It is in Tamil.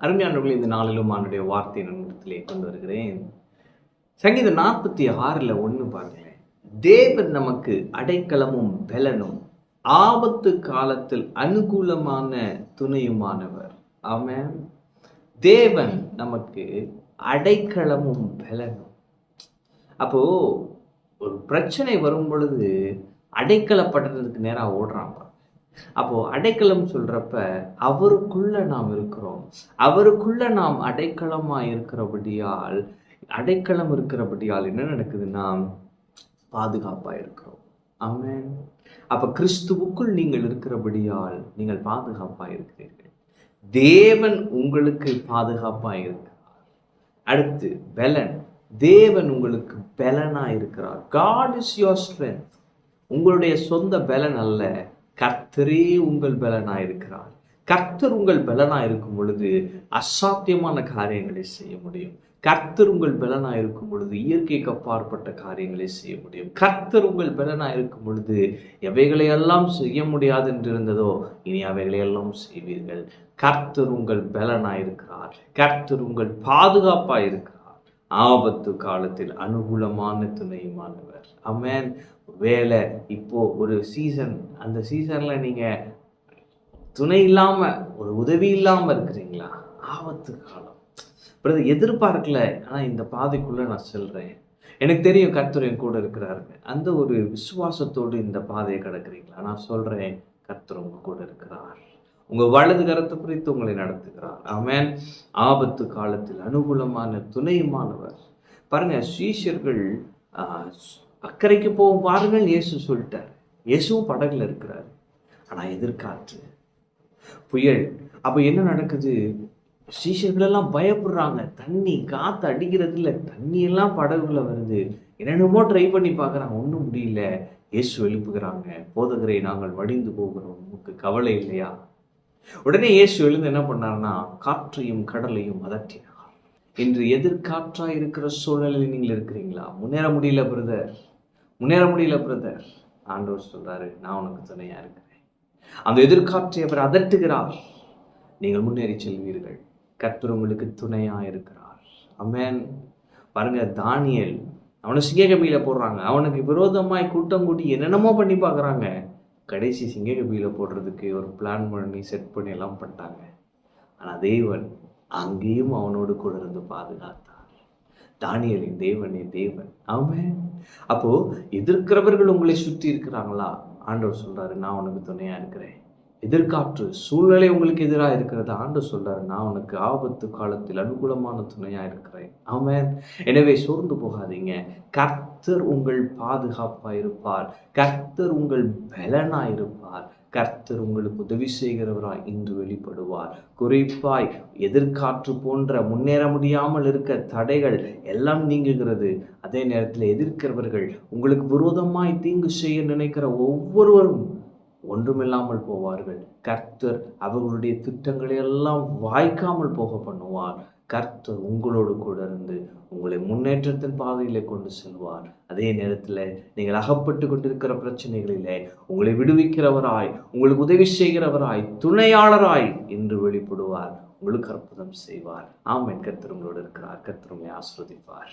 அருமையானவர்கள், இந்த நாளிலும் ஆண்டுடைய வார்த்தை நன்மத்திலே கொண்டு வருகிறேன். சங்கீதம் 46:1 பாருங்களேன். தேவன் நமக்கு அடைக்கலமும் பெலனும் ஆபத்து காலத்தில் அனுகூலமான துணையுமானவர். ஆமென். தேவன் நமக்கு அடைக்கலமும் பெலனும். அப்போ ஒரு பிரச்சனை வரும் பொழுது அடைக்கலப்படுறதுக்கு நேராக ஓடுறான். அப்போ அடைக்கலம் சொல்றப்ப அவருக்குள்ள நாம் இருக்கிறோம். அவருக்குள்ள நாம் அடைக்கலமா இருக்கிறபடியால் என்ன நடக்குதுன்னா பாதுகாப்பா இருக்கிறோம். ஆமென். அப்ப கிறிஸ்துவுக்குள் நீங்கள் இருக்கிறபடியால் நீங்கள் பாதுகாப்பா இருக்கிறீர்கள். தேவன் உங்களுக்கு பாதுகாப்பா இருக்கிறார். அடுத்து பெலன். தேவன் உங்களுக்கு பெலனா இருக்கிறார். God is your strength. உங்களுடைய சொந்த பெலன் அல்ல, கர்த்தரே உங்கள் பலனாய் இருக்கிறார். கர்த்தர் உங்கள் பலனாய் இருக்கும் பொழுது அசாத்தியமான காரியங்களை செய்ய முடியும். கர்த்தர் உங்கள் பலனாய் இருக்கும் பொழுது இயற்கைக்கு அப்பாற்பட்ட காரியங்களை செய்ய முடியும். கர்த்தர் உங்கள் பலனாய் இருக்கும் பொழுது எவைகளையெல்லாம் செய்ய முடியாது என்று இருந்ததோ இனி அவைகளையெல்லாம் செய்வீர்கள். கர்த்தர் உங்கள் பலனாய் இருக்கிறார். கர்த்தர் உங்கள் பாதுகாப்பாய் இருக்கிறார். ஆபத்து காலத்தில் அனுகூலமான துணையுமானவர். ஆமென். வேலை இப்போ ஒரு சீசன், அந்த சீசன்ல நீங்க துணை இல்லாம ஒரு உதவி இல்லாம இருக்கிறீங்களா? ஆபத்து காலம் பிரதர் எதிர்பார்க்கல, ஆனா இந்த பாதைக்குள்ள நான் செல்றேன், எனக்கு தெரியும் கர்த்தர் என் கூட இருக்கிறாருங்க. அந்த ஒரு விசுவாசத்தோடு இந்த பாதையை கடக்கிறீங்களா? நான் சொல்றேன், கர்த்தர் உங்க கூட இருக்கிறார். உங்க வலது கரத்தை குறித்து உங்களை நடத்துகிறார். ஆமென். ஆபத்து காலத்தில் அனுகூலமான துணையுமானவர். பாருங்க, சீஷர்கள் அக்கறைக்கு போகும் பாருங்கள், இயேசு சொல்லிட்டார். இயேசுவும் படகுல இருக்கிறார். ஆனா எதிர்காற்று, புயல். அப்ப என்ன நடக்குது? சீஷர்கள் எல்லாம் பயப்படுறாங்க. தண்ணி காத்து அடிக்கிறது இல்லை, தண்ணி எல்லாம் படகுல வருது. என்னென்னமோ ட்ரை பண்ணி பார்க்குறாங்க, ஒன்றும் முடியல. இயேசு எழுப்புகிறாங்க, போதகரை நாங்கள் வடிந்து போகிறோம், உங்களுக்கு கவலை இல்லையா? உடனே இயேசு எழுந்து என்ன பண்ணார்னா காற்றையும் கடலையும் அதட்டினார். இன்று எதிர்காற்றாய் இருக்கிற சூழ்நிலையில் நீங்கள் இருக்கிறீங்களா? முன்னேற முடியல பிரதர், முன்னேற முடியல பிரதர். ஆண்டவர் சொல்றாரு, நான் உனக்கு துணையா இருக்கிறேன். அந்த எதிர்காற்றை அவர் அதட்டுகிறார். நீங்கள் முன்னேறி செல்வீர்கள். கர்த்தர் உங்களுக்கு துணையா இருக்கிறார். ஆமென். பாருங்க, தானியேல் அவனை சிங்கக்கபியில போடுறாங்க. அவனுக்கு விரோதமாய் கூட்டம் கூட்டி என்னென்னமோ பண்ணி பார்க்குறாங்க. கடைசி சிங்கக்கபியில போடுறதுக்கு ஒரு பிளான் பண்ணி செட் பண்ணி எல்லாம் பண்ணிட்டாங்க. ஆனால் தேவன் அங்கேயும் அவனோடு கூட இருந்து பாதுகாத்தார். தானியேலின் தேவனே தேவன். ஆமென். அப்போ எதிர்க்கிறவர்கள் உங்களை சுற்றி இருக்கிறாங்களா? ஆண்டவர் சொல்றாரு, நான் உனக்கு துணையா இருக்கிறேன். எதிர்காற்று சூழ்நிலை உங்களுக்கு எதிராக இருக்கிறது, ஆண்டவர் சொல்றாரு, நான் உனக்கு ஆபத்து காலத்தில் அனுகூலமான துணையா இருக்கிறேன். ஆமென். எனவே சோர்ந்து போகாதீங்க. கர்த்தர் உங்கள் பாதுகாப்பா இருப்பார். கர்த்தர் உங்கள் பலனா இருப்பார். கர்த்தர் உங்களுக்கு உதவி செய்கிறவராய் இன்று வெளிப்படுவார். குறிப்பாய் எதிர்காற்று போன்ற முன்னேற முடியாமல் இருக்க தடைகள் எல்லாம் நீங்குகிறது. அதே நேரத்தில் எதிர்க்கிறவர்கள், உங்களுக்கு விரோதமாய் தீங்கு செய்ய நினைக்கிற ஒவ்வொருவரும் ஒன்றுமில்லாமல் போவார்கள். கர்த்தர் அவர்களுடைய திட்டங்களை எல்லாம் வாய்க்காமல் போக பண்ணுவார். கர்த்தர் உங்களோடு கூட இருந்து உங்களை முன்னேற்றத்தின் பாதையிலே கொண்டு செல்வார். அதே நேரத்தில் நீங்கள் அகப்பட்டு கொண்டிருக்கிற பிரச்சனைகளிலே உங்களை விடுவிக்கிறவராய், உங்களுக்கு உதவி செய்கிறவராய், துணையாளராய் இன்று வெளிப்படுவார். உங்களுக்கு அற்புதம் செய்வார். ஆமென். கர்த்தர் உங்களோடு இருக்கிறார். கர்த்தர் உங்களை ஆசீர்வதிப்பார்.